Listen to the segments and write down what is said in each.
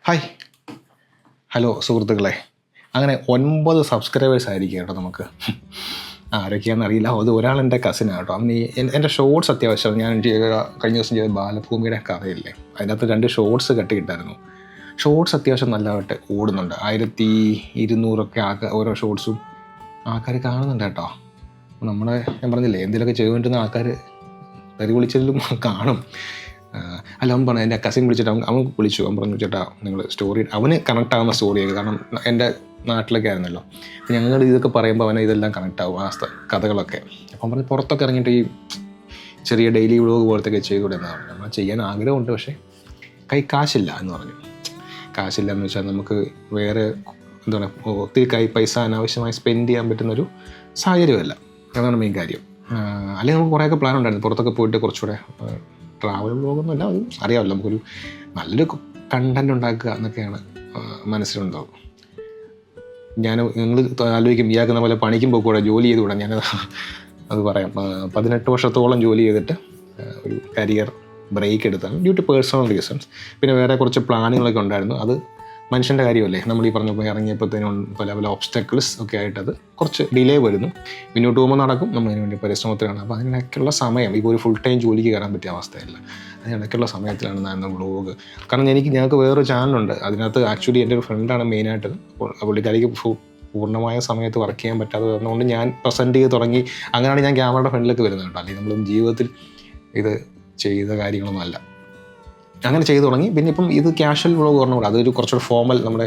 Hi, hello സുഹൃത്തുക്കളെ. അങ്ങനെ 9 subscribers ആയിരിക്കും കേട്ടോ നമുക്ക്. ആരൊക്കെയാണെന്ന് അറിയില്ല. അത് ഒരാൾ എൻ്റെ കസിനാണ് കേട്ടോ. അവന് എൻ്റെ ഷോർട്സ് അത്യാവശ്യം ഞാൻ കഴിഞ്ഞ ദിവസം ചെയ്ത ബാലഭൂമിയുടെ കഥയില്ലേ, അതിനകത്ത് 2 ഷോർട്സ് കെട്ടിയിട്ടായിരുന്നു. ഷോർട്സ് അത്യാവശ്യം നല്ലതായിട്ട് ഓടുന്നുണ്ട്. 1200 ഓരോ ഷോർട്സും ആൾക്കാർ കാണുന്നുണ്ട് കേട്ടോ. നമ്മുടെ ഞാൻ പറഞ്ഞില്ലേ, എന്തെങ്കിലുമൊക്കെ ചെയ്തുകൊണ്ടിരുന്ന ആൾക്കാർ തെറി വിളിച്ചതിലും കാണും. അല്ല, അവൻ പറഞ്ഞു, എൻ്റെ കസിൻ വിളിച്ചിട്ട് അവൻ വിളിച്ചു. അവൻ പറഞ്ഞു, ചേട്ടാ നിങ്ങൾ സ്റ്റോറി, അവന് കണക്ട് ആകുന്ന സ്റ്റോറിയൊക്കെ, കാരണം എൻ്റെ നാട്ടിലൊക്കെ ആയിരുന്നല്ലോ. അപ്പോൾ ഞങ്ങൾ ഇതൊക്കെ പറയുമ്പോൾ അവനെ ഇതെല്ലാം കണക്ട് ആവും, ആ കഥകളൊക്കെ. അപ്പം പറഞ്ഞ് പുറത്തൊക്കെ ഇറങ്ങിയിട്ട് ഈ ചെറിയ ഡെയിലി വ്ളോഗ് പോലത്തെയൊക്കെ ചെയ്തുകൂടെ എന്നാണ് പറഞ്ഞു. നമ്മൾ ചെയ്യാൻ ആഗ്രഹമുണ്ട്, പക്ഷേ കാശില്ല എന്ന് പറഞ്ഞു. കാശില്ല എന്ന് വെച്ചാൽ നമുക്ക് വേറെ എന്താണ്, ഒത്തിരി പൈസ അനാവശ്യമായി സ്പെൻഡ് ചെയ്യാൻ പറ്റുന്നൊരു സാഹചര്യമല്ല. അതാണ് മെയിൻ കാര്യം. അല്ലെങ്കിൽ നമുക്ക് കുറേയൊക്കെ പ്ലാൻ ഉണ്ടായിരുന്നു, പുറത്തൊക്കെ പോയിട്ട് കുറച്ചുകൂടെ ട്രാവൽ വ്ളോഗൊന്നുമില്ല, അത് അറിയാമല്ലോ, നമുക്കൊരു നല്ലൊരു കണ്ടൻറ് ഉണ്ടാക്കുക എന്നൊക്കെയാണ് മനസ്സിലുണ്ടാവും. നിങ്ങൾ ആലോചിക്കും, ഇയാൾക്ക് പോലെ പണിക്കും പോയിക്കൂടെ, ജോലി ചെയ്തുകൂടെ. അത് പറയാം. 18 വർഷത്തോളം ജോലി ചെയ്തിട്ട് ഒരു കരിയർ ബ്രേക്ക് എടുത്താണ്, ഡ്യൂ ടു പേഴ്സണൽ റീസൺസ്. പിന്നെ വേറെ കുറച്ച് പ്ലാനുകളൊക്കെ ഉണ്ടായിരുന്നു. അത് മനുഷ്യൻ്റെ കാര്യമല്ലേ, നമ്മൾ ഈ പറഞ്ഞപ്പോൾ ഇറങ്ങിയപ്പോഴത്തേനും പല പല ഓബ്സ്റ്റക്കിൾസ് ഒക്കെ ആയിട്ടത് കുറച്ച് ഡിലേ വരുന്നു. മുന്നോട്ട് പോകുമ്പോൾ നടക്കും, നമ്മളതിന് വേണ്ടി പരിശ്രമത്തിലാണ്. അപ്പോൾ അതിനിടയ്ക്കുള്ള സമയം, ഇപ്പോൾ ഒരു ഫുൾ ടൈം ജോലിക്ക് കയറാൻ പറ്റിയ അവസ്ഥയല്ല. അതിനിടയ്ക്കുള്ള സമയത്തിലാണ് ഞാൻ വ്ളോഗ്. കാരണം ഞങ്ങൾക്ക് വേറൊരു ചാനലുണ്ട്, അതിനകത്ത് ആക്ച്വലി എൻ്റെ ഒരു ഫ്രണ്ടാണ് മെയിനായിട്ട്. അപ്പോൾ പുള്ളിക്കാരിക്ക് പൂർണ്ണമായ സമയത്ത് വർക്ക് ചെയ്യാൻ പറ്റാതെ വരുന്നതുകൊണ്ട് ഞാൻ പ്രസൻറ്റ് ചെയ്ത് തുടങ്ങി. അങ്ങനെയാണ് ഞാൻ ക്യാമറയുടെ ഫ്രണ്ടിലേക്ക് വരുന്നത് കേട്ടോ. അല്ലെങ്കിൽ നമ്മൾ ജീവിതത്തിൽ ഇത് ചെയ്ത കാര്യങ്ങളൊന്നും അല്ല. അങ്ങനെ ചെയ്തു തുടങ്ങി. പിന്നെ ഇപ്പം ഇത് ക്യാഷ്വൽ വ്ളോഗ് പറഞ്ഞുകൂടെ, അതൊരു കുറച്ചുകൂടെ ഫോമൽ, നമ്മുടെ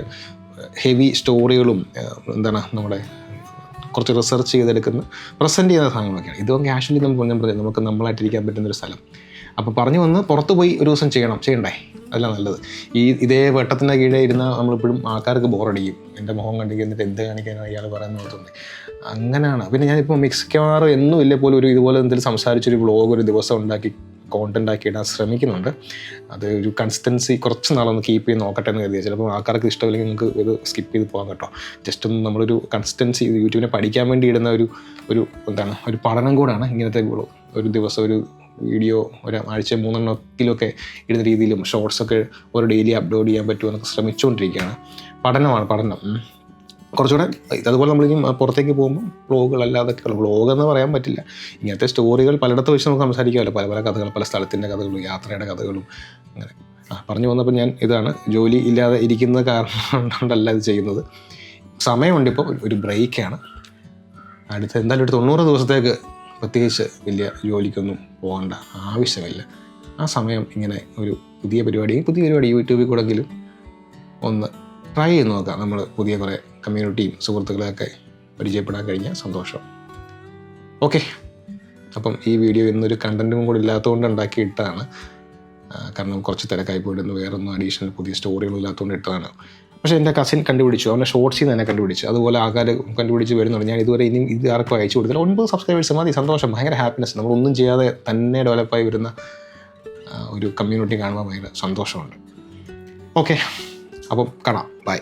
ഹെവി സ്റ്റോറികളും എന്താണ് നമ്മുടെ കുറച്ച് റിസർച്ച് ചെയ്തെടുക്കുന്ന പ്രസൻറ്റ് ചെയ്യുന്ന സാധനങ്ങളൊക്കെയാണ്. ഇതും ക്യാഷ്വലി നമുക്ക് നമ്മളായിട്ടിരിക്കാൻ പറ്റുന്നൊരു സ്ഥലം. അപ്പോൾ പറഞ്ഞു വന്ന് പുറത്ത് പോയി ഒരു ദിവസം ചെയ്യണ്ടേ, അതല്ല നല്ലത്. ഇതേ വെട്ടത്തിൻ്റെ കീഴേ ഇരുന്നാൽ നമ്മളിപ്പോഴും ആൾക്കാർക്ക് ബോറടിക്കും. എൻ്റെ മുഖം കണ്ടിട്ട് എന്നിട്ട് എന്ത് കാണിക്കാനാണ് ഇയാൾ പറയുന്നത്. അങ്ങനെയാണ്. പിന്നെ ഞാനിപ്പോൾ മിക്കവാറും എന്നും ഇല്ലേ പോലും ഇതുപോലെ എന്തെങ്കിലും സംസാരിച്ചൊരു വ്ളോഗ് ഒരു ദിവസം ഉണ്ടാക്കി കോണ്ടൻ്റ് ആക്കി ഇടാൻ ശ്രമിക്കുന്നുണ്ട്. അത് ഒരു കൺസിസ്റ്റൻസി കുറച്ച് നാളൊന്ന് കീപ്പ് ചെയ്ത് നോക്കട്ടെ എന്ന് കരുതിയാൽ. ചിലപ്പോൾ ആൾക്കാർക്ക് ഇഷ്ടമില്ലെങ്കിൽ നിങ്ങൾക്ക് ഇത് സ്കിപ്പ് ചെയ്ത് പോകാൻ കേട്ടോ. ജസ്റ്റ് ഒന്ന് നമ്മളൊരു കൺസിസ്റ്റൻസി, യൂട്യൂബിനെ പഠിക്കാൻ വേണ്ടി ഇടുന്ന ഒരു പഠനം കൂടാണ് ഇങ്ങനത്തെ ഒരു ദിവസം ഒരു വീഡിയോ ഒരു ആഴ്ച 3 എണ്ണത്തിലൊക്കെ ഇടുന്ന രീതിയിലും ഷോർട്സൊക്കെ ഒരു ഡെയിലി അപ്ലോഡ് ചെയ്യാൻ പറ്റുമെന്നൊക്കെ ശ്രമിച്ചുകൊണ്ടിരിക്കുകയാണ്. പഠനം കുറച്ചുകൂടെ. അതുപോലെ നമ്മളിനി പുറത്തേക്ക് പോകുമ്പോൾ വ്ളോഗുകളല്ലാതൊക്കെയുള്ള, വ്ളോഗ് എന്ന് പറയാൻ പറ്റില്ല, ഇങ്ങനത്തെ സ്റ്റോറികൾ പലയിടത്ത് വെച്ച് നമുക്ക് സംസാരിക്കാമല്ലോ. പല പല കഥകൾ, പല സ്ഥലത്തിൻ്റെ കഥകളും യാത്രയുടെ കഥകളും. അങ്ങനെ പറഞ്ഞു വന്നപ്പോൾ ഞാൻ ഇതാണ്, ജോലി ഇല്ലാതെ ഇരിക്കുന്ന കാരണം കൊണ്ടല്ല ഇത് ചെയ്യുന്നത്. സമയമുണ്ട്, ഇപ്പോൾ ഒരു ബ്രേക്കാണ്. എന്തായാലും ഒരു 90 ദിവസത്തേക്ക് പ്രത്യേകിച്ച് വലിയ ജോലിക്കൊന്നും പോകേണ്ട ആവശ്യമില്ല. ആ സമയം ഇങ്ങനെ ഒരു പുതിയ പരിപാടി യൂട്യൂബിൽ കൂടെങ്കിലും ഒന്ന് ട്രൈ ചെയ്ത് നോക്കാം. നമ്മൾ പുതിയ കുറേ കമ്മ്യൂണിറ്റിയും സുഹൃത്തുക്കളെയൊക്കെ പരിചയപ്പെടാൻ കഴിഞ്ഞാൽ സന്തോഷം. ഓക്കെ, അപ്പം ഈ വീഡിയോ ഇന്നൊരു കണ്ടൻറ്റും കൂടി ഇല്ലാത്തതുകൊണ്ട് ഉണ്ടാക്കിയിട്ടാണ്. കാരണം കുറച്ച് തിരക്കായി പോയിട്ടൊന്ന് വേറൊന്നും അഡീഷണൽ പുതിയ സ്റ്റോറികളും ഇല്ലാത്തതുകൊണ്ട് ഇട്ടതാണ്. പക്ഷേ എൻ്റെ കസിൻ കണ്ടുപിടിച്ചു, അവൻ്റെ ഷോർട്സിൽ നിന്ന് തന്നെ കണ്ടുപിടിച്ചു. അതുപോലെ ആൾക്കാർ കണ്ടുപിടിച്ച് വരുന്നുണ്ട്. ഞാൻ ഇതുവരെ ഇനിയും ഇത് ആർക്കും അയച്ചു കൊടുത്തില്ല. 9 സബ്സ്ക്രൈബേഴ്സ് മതി, സന്തോഷം, ഭയങ്കര ഹാപ്പിനെസ്. നമ്മളൊന്നും ചെയ്യാതെ തന്നെ ഡെവലപ്പായി വരുന്ന ഒരു കമ്മ്യൂണിറ്റി കാണുമ്പോൾ ഭയങ്കര സന്തോഷമുണ്ട്. ഓക്കെ, അപ്പം കാണാം, ബൈ.